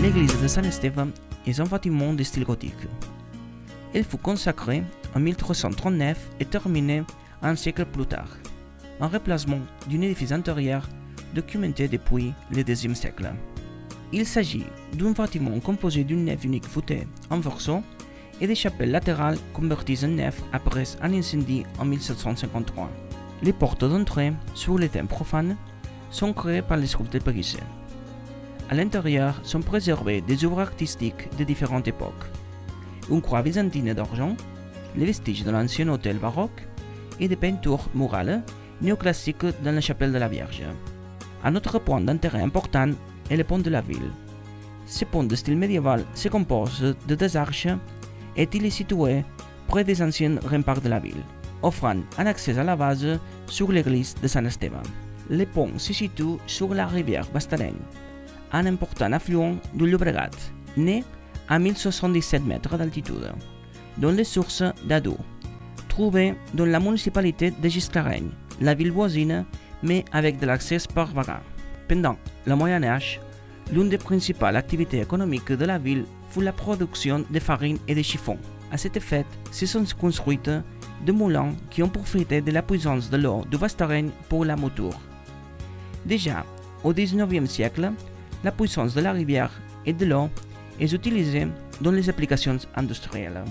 L'église de Saint-Estève est un bâtiment de style gothique. Elle fut consacrée en 1339 et terminée un siècle plus tard, un remplacement d'un édifice intérieur documenté depuis le XIe siècle. Il s'agit d'un bâtiment composé d'une nef unique voûtée en verso et des chapelles latérales converties en nef après un incendie en 1753. Les portes d'entrée sur les thèmes profanes sont créées par les sculpteurs parisiens. À l'intérieur sont préservées des œuvres artistiques de différentes époques, une croix byzantine d'argent, les vestiges de l'ancien hôtel baroque et des peintures murales néoclassiques dans la chapelle de la Vierge. Un autre point d'intérêt important est le pont de la ville. Ce pont de style médiéval se compose de deux arches et il est situé près des anciens remparts de la ville, offrant un accès à la base sur l'église de Saint-Estève. Le pont se situe sur la rivière Bastareny, un important affluent du Llobregat, né à 1077 mètres d'altitude, dont les sources d'Adou, trouvées dans la municipalité de Gisclareny, la ville voisine, mais avec de l'accès par vague. Pendant le Moyen Âge, l'une des principales activités économiques de la ville fut la production de farine et de chiffons. À cet effet, se sont construites des moulins qui ont profité de la puissance de l'eau du Bastareny pour la mouture. Déjà, au XIXe siècle, la puissance de la rivière et de l'eau est utilisée dans les applications industrielles.